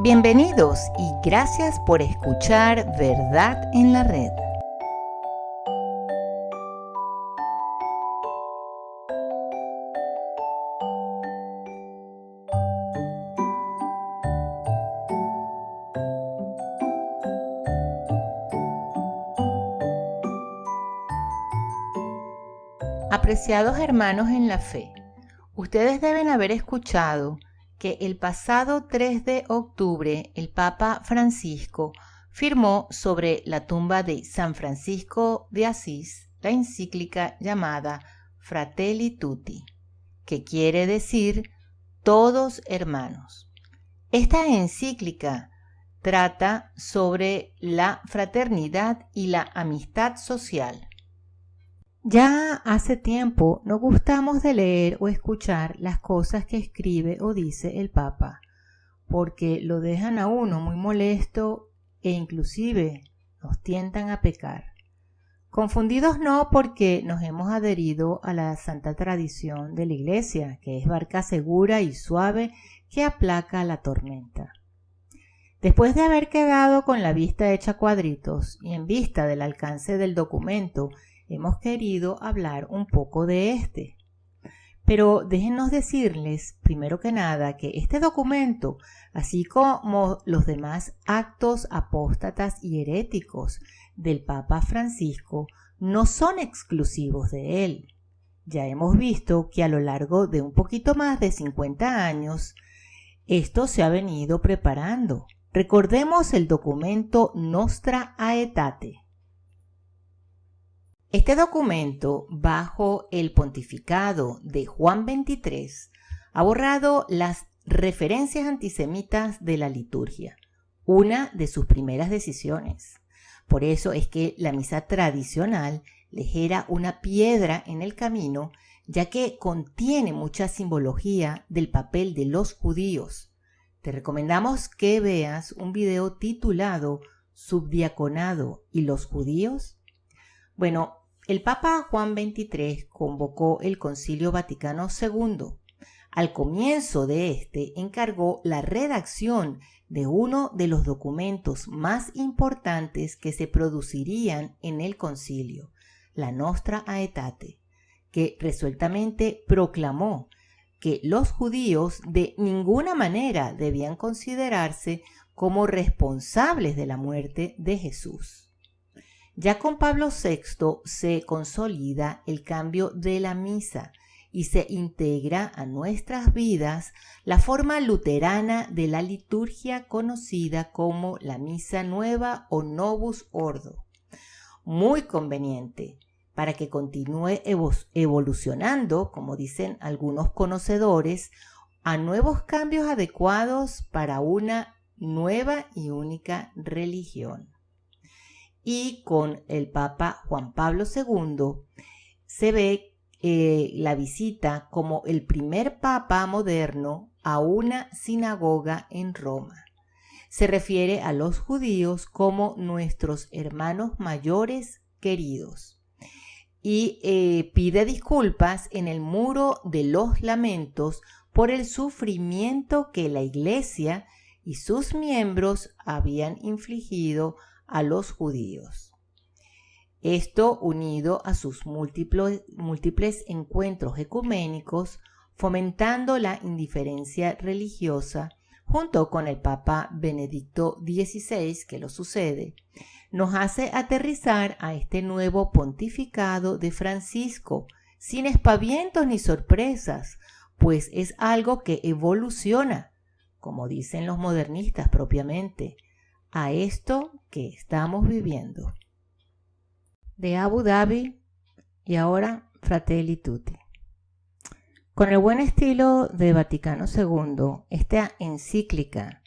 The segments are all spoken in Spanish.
Bienvenidos y gracias por escuchar Verdad en la Red. Apreciados hermanos en la fe, ustedes deben haber escuchado que el pasado 3 de octubre el Papa Francisco firmó sobre la tumba de San Francisco de Asís la encíclica llamada Fratelli Tutti, que quiere decir todos hermanos. Esta encíclica trata sobre la fraternidad y la amistad social. Ya hace tiempo no gustamos de leer o escuchar las cosas que escribe o dice el Papa, porque lo dejan a uno muy molesto e inclusive nos tientan a pecar. Confundidos no, porque nos hemos adherido a la santa tradición de la Iglesia, que es barca segura y suave que aplaca la tormenta. Después de haber quedado con la vista hecha cuadritos y en vista del alcance del documento, hemos querido hablar un poco de este. Pero déjennos decirles, primero que nada, que este documento, así como los demás actos apóstatas y heréticos del Papa Francisco, no son exclusivos de él. Ya hemos visto que a lo largo de un poquito más de 50 años, esto se ha venido preparando. Recordemos el documento Nostra Aetate. Este documento, bajo el pontificado de Juan XXIII, ha borrado las referencias antisemitas de la liturgia, una de sus primeras decisiones. Por eso es que la misa tradicional les era una piedra en el camino, ya que contiene mucha simbología del papel de los judíos. Te recomendamos que veas un video titulado Subdiaconado y los judíos. Bueno, el Papa Juan XXIII convocó el Concilio Vaticano II. Al comienzo de este encargó la redacción de uno de los documentos más importantes que se producirían en el concilio, la Nostra Aetate, que resueltamente proclamó que los judíos de ninguna manera debían considerarse como responsables de la muerte de Jesús. Ya con Pablo VI se consolida el cambio de la misa y se integra a nuestras vidas la forma luterana de la liturgia conocida como la Misa Nueva o Novus Ordo. Muy conveniente para que continúe evolucionando, como dicen algunos conocedores, a nuevos cambios adecuados para una nueva y única religión. Y con el Papa Juan Pablo II se ve la visita como el primer papa moderno a una sinagoga en Roma. Se refiere a los judíos como nuestros hermanos mayores queridos y pide disculpas en el muro de los lamentos por el sufrimiento que la Iglesia y sus miembros habían infligido a los judíos. Esto unido a sus múltiples encuentros ecuménicos, fomentando la indiferencia religiosa, junto con el Papa Benedicto XVI, que lo sucede, nos hace aterrizar a este nuevo pontificado de Francisco, sin espavientos ni sorpresas, pues es algo que evoluciona, como dicen los modernistas propiamente, a esto que estamos viviendo. De Abu Dhabi y ahora Fratelli Tutti. Con el buen estilo de Vaticano II, esta encíclica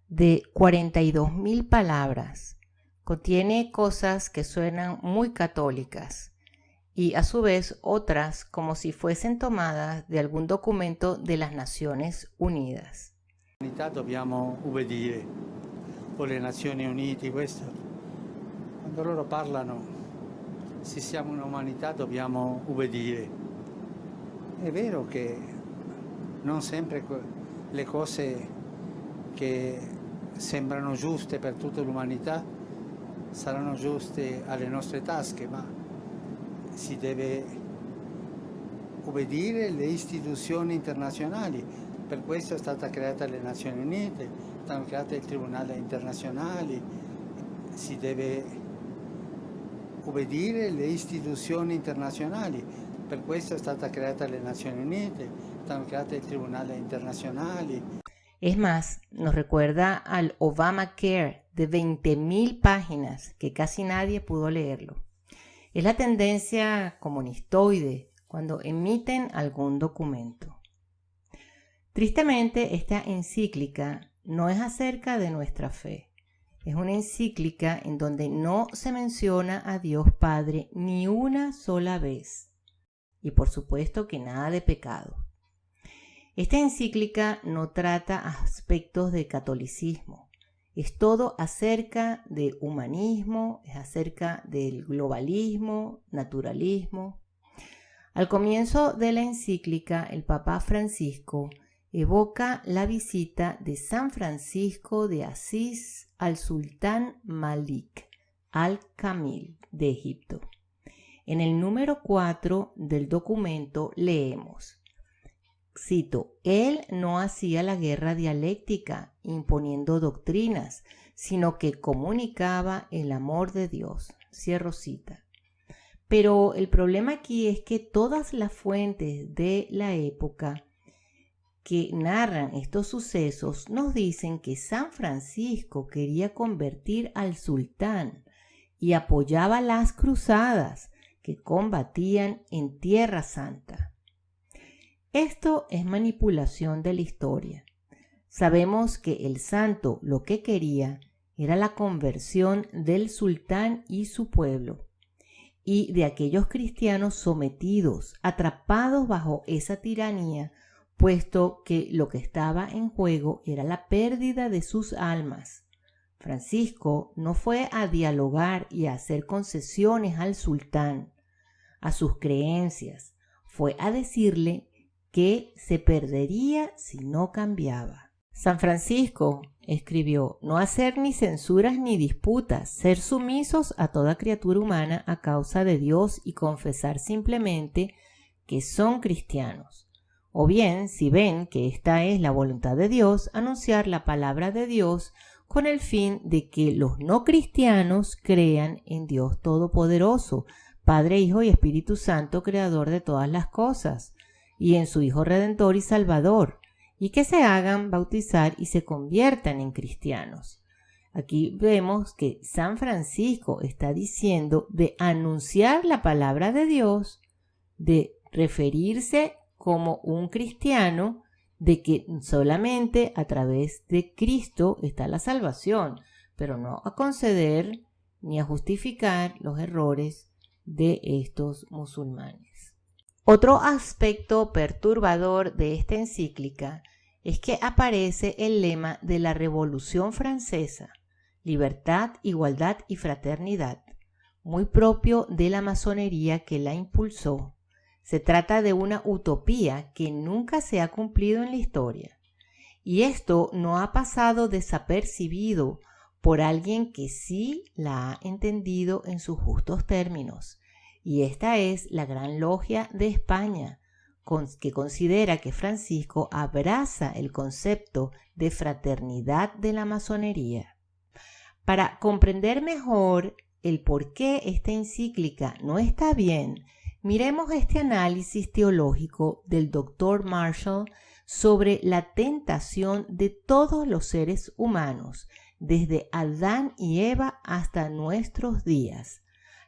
de 42.000 palabras contiene cosas que suenan muy católicas y a su vez otras como si fuesen tomadas de algún documento de las Naciones Unidas. Dobbiamo ubbidire. O le Nazioni Unite, questo, quando loro parlano, se siamo un'umanità dobbiamo ubbidire. È vero che non sempre le cose che sembrano giuste per tutta l'umanità saranno giuste alle nostre tasche, ma si deve obbedire alle istituzioni internazionali. Per questo è stata creata le Nazioni Unite, stanno create il Tribunale internazionali, si deve obbedire alle istituzioni internazionali. Per questo è stata creata le Nazioni Unite, stanno create il Tribunale internazionali. Es más, nos recuerda al Obamacare de 20.000 páginas que casi nadie pudo leerlo. Es la tendencia comunistoide cuando emiten algún documento. Tristemente, esta encíclica no es acerca de nuestra fe. Es una encíclica en donde no se menciona a Dios Padre ni una sola vez. Y por supuesto que nada de pecado. Esta encíclica no trata aspectos de catolicismo. Es todo acerca de humanismo, es acerca del globalismo, naturalismo. Al comienzo de la encíclica, el Papa Francisco evoca la visita de San Francisco de Asís al sultán Malik al-Kamil de Egipto. En el número 4 del documento leemos, cito, él no hacía la guerra dialéctica imponiendo doctrinas, sino que comunicaba el amor de Dios. Cierro cita. Pero el problema aquí es que todas las fuentes de la época que narran estos sucesos nos dicen que San Francisco quería convertir al sultán y apoyaba las cruzadas que combatían en Tierra Santa. Esto es manipulación de la historia. Sabemos que el santo lo que quería era la conversión del sultán y su pueblo, y de aquellos cristianos sometidos, atrapados bajo esa tiranía, puesto que lo que estaba en juego era la pérdida de sus almas. Francisco no fue a dialogar y a hacer concesiones al sultán, a sus creencias, fue a decirle que se perdería si no cambiaba. San Francisco escribió, no hacer ni censuras ni disputas, ser sumisos a toda criatura humana a causa de Dios y confesar simplemente que son cristianos. O bien, si ven que esta es la voluntad de Dios, anunciar la palabra de Dios con el fin de que los no cristianos crean en Dios Todopoderoso, Padre, Hijo y Espíritu Santo, Creador de todas las cosas, y en su Hijo Redentor y Salvador, y que se hagan bautizar y se conviertan en cristianos. Aquí vemos que San Francisco está diciendo de anunciar la palabra de Dios, de referirse como un cristiano, de que solamente a través de Cristo está la salvación, pero no a conceder ni a justificar los errores de estos musulmanes. Otro aspecto perturbador de esta encíclica es que aparece el lema de la Revolución Francesa, libertad, igualdad y fraternidad, muy propio de la masonería que la impulsó. Se trata de una utopía que nunca se ha cumplido en la historia. Y esto no ha pasado desapercibido por alguien que sí la ha entendido en sus justos términos. Y esta es la Gran Logia de España, que considera que Francisco abraza el concepto de fraternidad de la masonería. Para comprender mejor el por qué esta encíclica no está bien, miremos este análisis teológico del Dr. Marshall sobre la tentación de todos los seres humanos, desde Adán y Eva hasta nuestros días,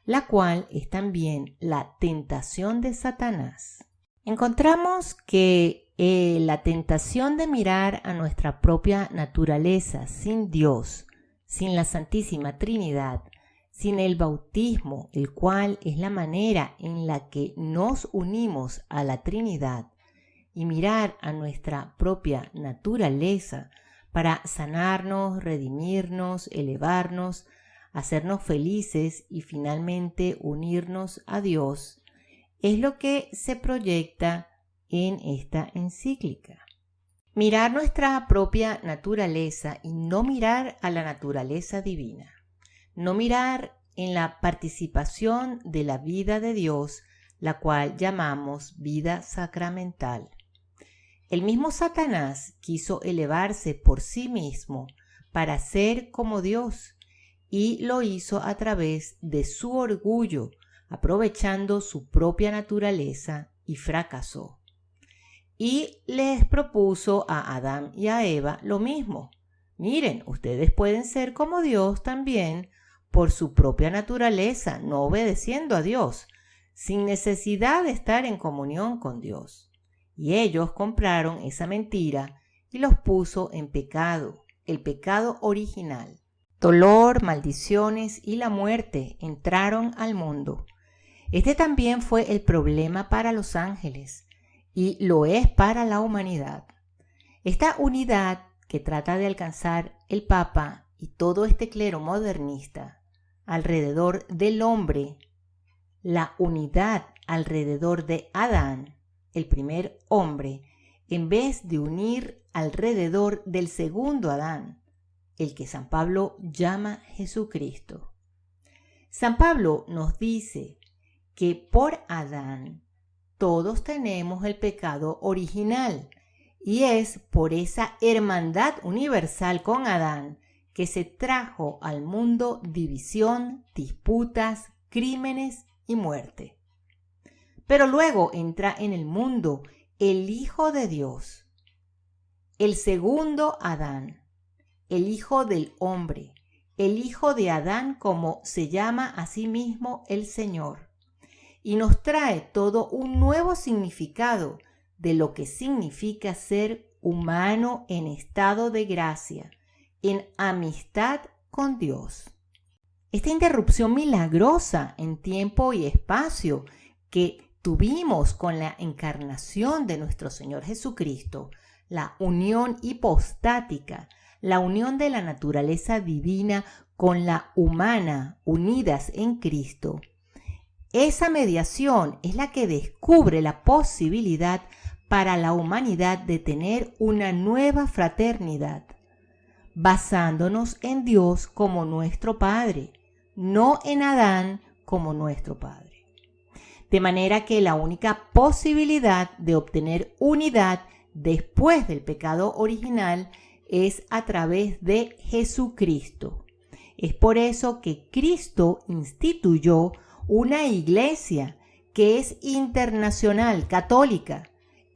la cual es también la tentación de Satanás. Encontramos que la tentación de mirar a nuestra propia naturaleza sin Dios, sin la Santísima Trinidad, sin el bautismo, el cual es la manera en la que nos unimos a la Trinidad, y mirar a nuestra propia naturaleza para sanarnos, redimirnos, elevarnos, hacernos felices y finalmente unirnos a Dios, es lo que se proyecta en esta encíclica. Mirar nuestra propia naturaleza y no mirar a la naturaleza divina. No mirar en la participación de la vida de Dios, la cual llamamos vida sacramental. El mismo Satanás quiso elevarse por sí mismo para ser como Dios y lo hizo a través de su orgullo, aprovechando su propia naturaleza, y fracasó. Y les propuso a Adán y a Eva lo mismo. Miren, ustedes pueden ser como Dios también por su propia naturaleza, no obedeciendo a Dios, sin necesidad de estar en comunión con Dios. Y ellos compraron esa mentira y los puso en pecado, el pecado original. Dolor, maldiciones y la muerte entraron al mundo. Este también fue el problema para los ángeles y lo es para la humanidad. Esta unidad que trata de alcanzar el Papa y todo este clero modernista alrededor del hombre, la unidad alrededor de Adán, el primer hombre, en vez de unir alrededor del segundo Adán, el que San Pablo llama Jesucristo. San Pablo nos dice que por Adán todos tenemos el pecado original, y es por esa hermandad universal con Adán que se trajo al mundo división, disputas, crímenes y muerte. Pero luego entra en el mundo el Hijo de Dios, el segundo Adán, el Hijo del hombre, el Hijo de Adán, como se llama a sí mismo el Señor, y nos trae todo un nuevo significado de lo que significa ser humano en estado de gracia, en amistad con Dios. Esta interrupción milagrosa en tiempo y espacio que tuvimos con la encarnación de nuestro Señor Jesucristo, la unión hipostática, la unión de la naturaleza divina con la humana unidas en Cristo. Esa mediación es la que descubre la posibilidad para la humanidad de tener una nueva fraternidad, basándonos en Dios como nuestro Padre, no en Adán como nuestro Padre. De manera que la única posibilidad de obtener unidad después del pecado original es a través de Jesucristo. Es por eso que Cristo instituyó una iglesia que es internacional, católica.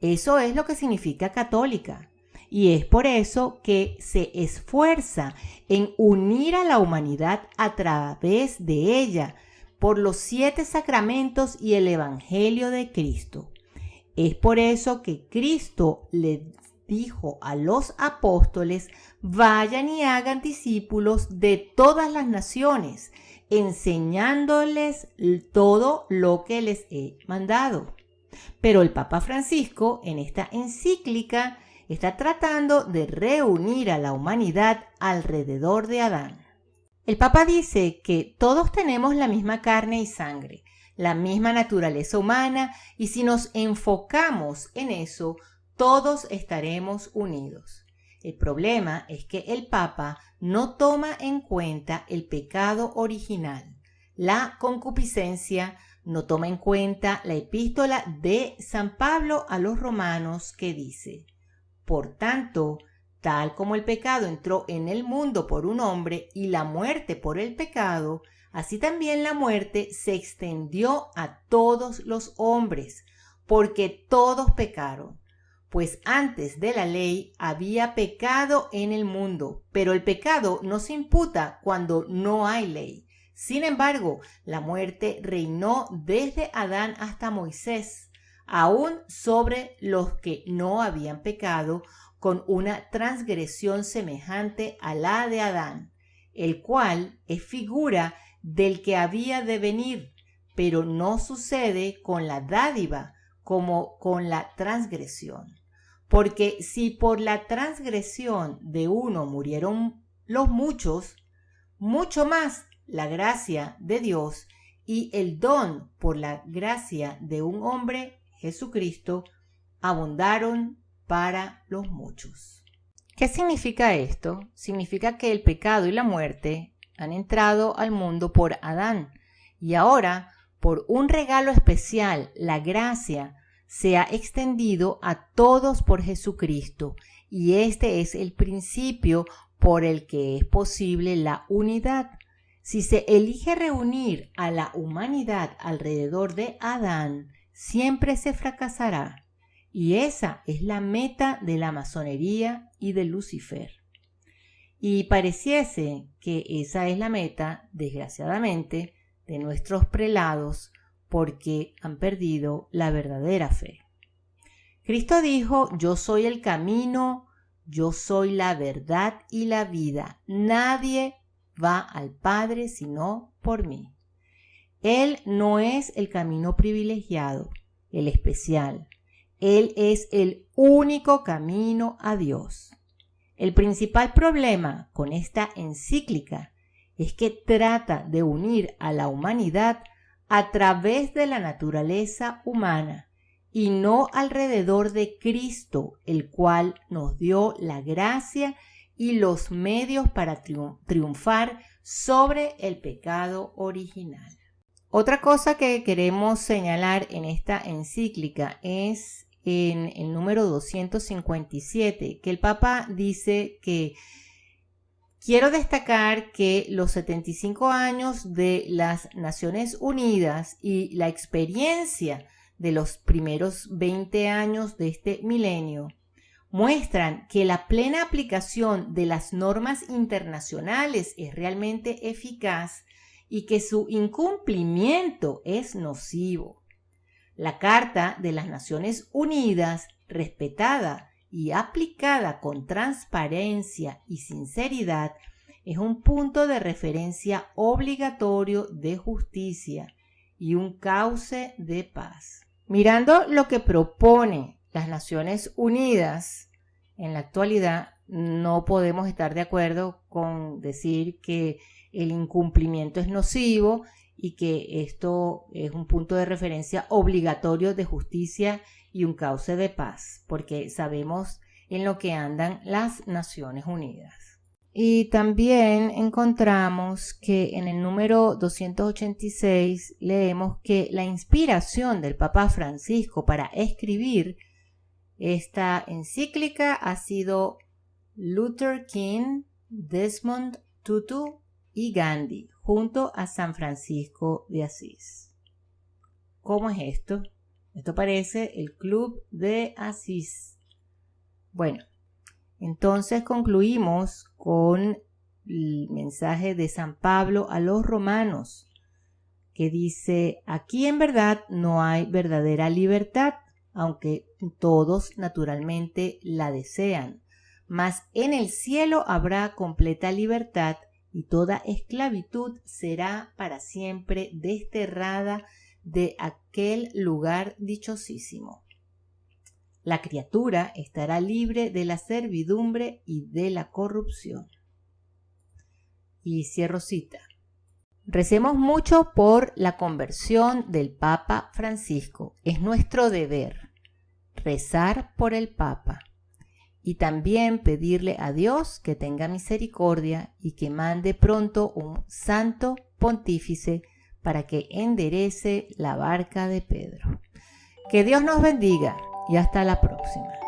Eso es lo que significa católica. Y es por eso que se esfuerza en unir a la humanidad a través de ella, por los 7 sacramentos y el Evangelio de Cristo. Es por eso que Cristo le dijo a los apóstoles: vayan y hagan discípulos de todas las naciones, enseñándoles todo lo que les he mandado. Pero el Papa Francisco, en esta encíclica, está tratando de reunir a la humanidad alrededor de Adán. El Papa dice que todos tenemos la misma carne y sangre, la misma naturaleza humana, y si nos enfocamos en eso, todos estaremos unidos. El problema es que el Papa no toma en cuenta el pecado original, la concupiscencia, no toma en cuenta la epístola de San Pablo a los romanos que dice: por tanto, tal como el pecado entró en el mundo por un hombre y la muerte por el pecado, así también la muerte se extendió a todos los hombres, porque todos pecaron. Pues antes de la ley había pecado en el mundo, pero el pecado no se imputa cuando no hay ley. Sin embargo, la muerte reinó desde Adán hasta Moisés, aún sobre los que no habían pecado, con una transgresión semejante a la de Adán, el cual es figura del que había de venir, pero no sucede con la dádiva como con la transgresión. Porque si por la transgresión de uno murieron los muchos, mucho más la gracia de Dios y el don por la gracia de un hombre, Jesucristo, abundaron para los muchos. ¿Qué significa esto? Significa que el pecado y la muerte han entrado al mundo por Adán y ahora, por un regalo especial, la gracia se ha extendido a todos por Jesucristo, y este es el principio por el que es posible la unidad. Si se elige reunir a la humanidad alrededor de Adán, siempre se fracasará, y esa es la meta de la masonería y de Lucifer. Y pareciese que esa es la meta, desgraciadamente, de nuestros prelados, porque han perdido la verdadera fe. Cristo dijo: yo soy el camino, yo soy la verdad y la vida. Nadie va al Padre sino por mí. Él no es el camino privilegiado, el especial. Él es el único camino a Dios. El principal problema con esta encíclica es que trata de unir a la humanidad a través de la naturaleza humana y no alrededor de Cristo, el cual nos dio la gracia y los medios para triunfar sobre el pecado original. Otra cosa que queremos señalar en esta encíclica es en el número 257, que el Papa dice que quiero destacar que los 75 años de las Naciones Unidas y la experiencia de los primeros 20 años de este milenio muestran que la plena aplicación de las normas internacionales es realmente eficaz y que su incumplimiento es nocivo. La Carta de las Naciones Unidas, respetada y aplicada con transparencia y sinceridad, es un punto de referencia obligatorio de justicia y un cauce de paz. Mirando lo que propone las Naciones Unidas en la actualidad, no podemos estar de acuerdo con decir que el incumplimiento es nocivo y que esto es un punto de referencia obligatorio de justicia y un cauce de paz, porque sabemos en lo que andan las Naciones Unidas. Y también encontramos que en el número 286 leemos que la inspiración del Papa Francisco para escribir esta encíclica ha sido Luther King, Desmond Tutu y Gandhi, junto a San Francisco de Asís. ¿Cómo es esto? Esto parece el Club de Asís. Bueno, entonces concluimos con el mensaje de San Pablo a los romanos, que dice: aquí en verdad no hay verdadera libertad, aunque todos naturalmente la desean, mas en el cielo habrá completa libertad y toda esclavitud será para siempre desterrada de aquel lugar dichosísimo. La criatura estará libre de la servidumbre y de la corrupción. Y cierro cita. Recemos mucho por la conversión del Papa Francisco. Es nuestro deber rezar por el Papa y también pedirle a Dios que tenga misericordia y que mande pronto un santo pontífice para que enderece la barca de Pedro. Que Dios nos bendiga y hasta la próxima.